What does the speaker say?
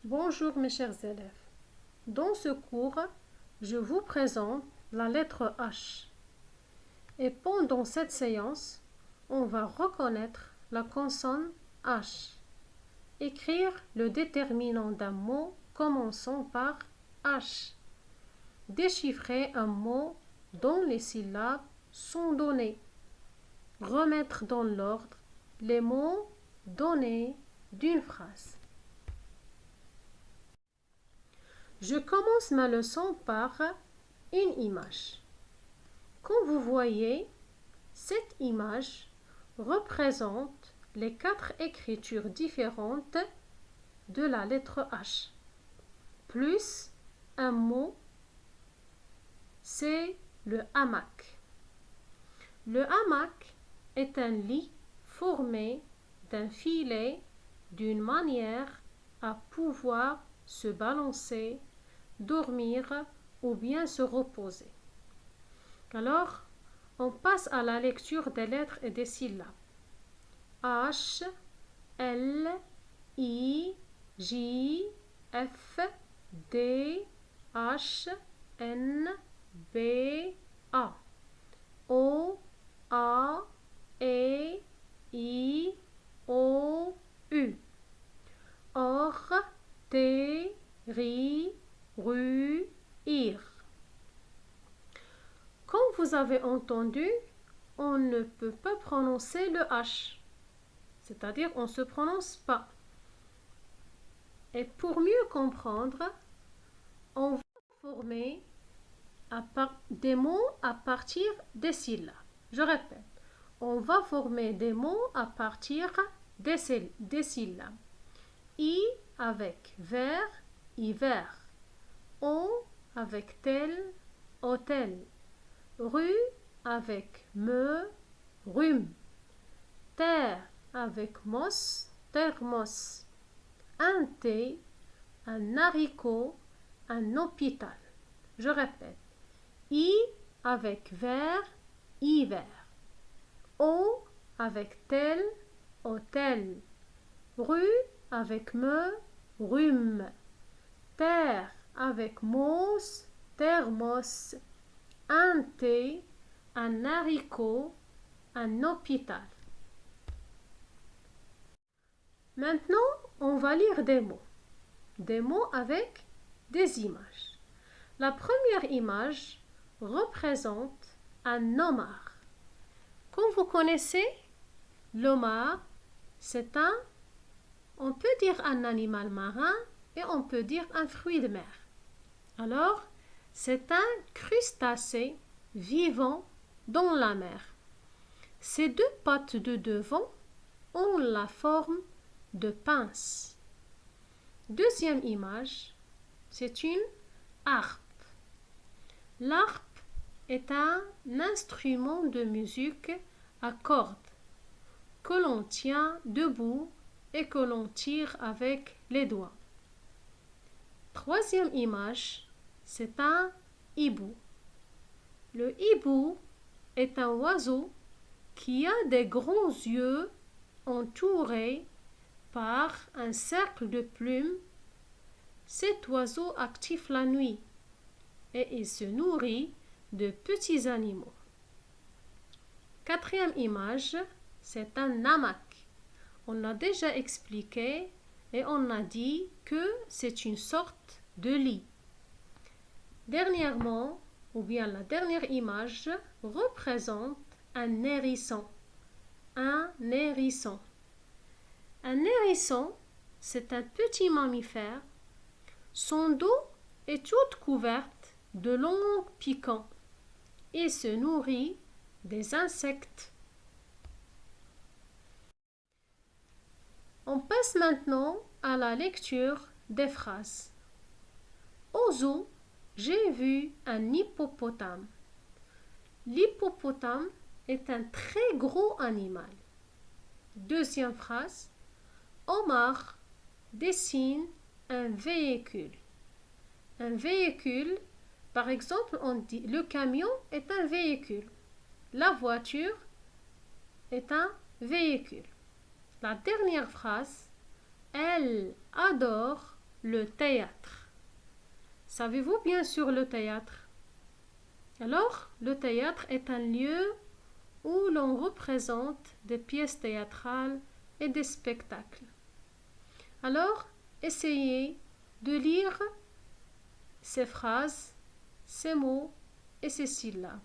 Bonjour mes chers élèves. Dans ce cours, je vous présente la lettre H. Et pendant cette séance, on va reconnaître la consonne H. Écrire le déterminant d'un mot commençant par H. Déchiffrer un mot dont les syllabes sont données. Remettre dans l'ordre les mots donnés d'une phrase. Je commence ma leçon par une image. Comme vous voyez, cette image représente les 4 écritures différentes de la lettre H, plus un mot, c'est le hamac. Le hamac est un lit formé d'un filet d'une manière à pouvoir se balancer, dormir ou bien se reposer. Alors, on passe à la lecture des lettres et des syllabes. H, L, I, J, F, D, H, N, B, A. O, A, E, I, O, U. Or, T, Ri, Ru, Ir. Comme vous avez entendu, on ne peut pas prononcer le H. C'est-à-dire, on ne se prononce pas. Et pour mieux comprendre, on va former des mots à partir des syllabes. Je répète, on va former des mots à partir des syllabes. I avec ver, hiver. On avec tel, hôtel. Rue avec me, rhume. Terre avec mos, thermos. Un thé, un haricot, un hôpital. Je répète. I avec ver, hiver. O avec tel, hôtel. Rue avec me, rhume. Terre avec mos, thermos. Un thé, un haricot, un hôpital. Maintenant, on va lire des mots avec des images. La première image représente un homard. Comme vous connaissez, l'homard, on peut dire un animal marin et on peut dire un fruit de mer. Alors, c'est un crustacé vivant dans la mer. Ses 2 pattes de devant ont la forme de pince. Deuxième image, c'est une harpe. L'harpe est un instrument de musique à cordes que l'on tient debout et que l'on tire avec les doigts. Troisième image, c'est un hibou. Le hibou est un oiseau qui a des grands yeux entourés par un cercle de plumes. Cet oiseau active la nuit et il se nourrit de petits animaux. Quatrième image, c'est un hamac. On a déjà expliqué et on a dit que c'est une sorte de lit. Dernièrement, ou bien la dernière image, représente un hérisson. Un hérisson. Un hérisson, c'est un petit mammifère. Son dos est toute couverte de longs piquants. Il se nourrit des insectes. On passe maintenant à la lecture des phrases. Au zoo, j'ai vu un hippopotame. L'hippopotame est un très gros animal. Deuxième phrase. Omar dessine un véhicule. Un véhicule, par exemple, on dit le camion est un véhicule. La voiture est un véhicule. La dernière phrase. Elle adore le théâtre. Savez-vous bien sûr le théâtre? Alors, le théâtre est un lieu où l'on représente des pièces théâtrales et des spectacles. Alors, essayez de lire ces phrases, ces mots et ces syllabes.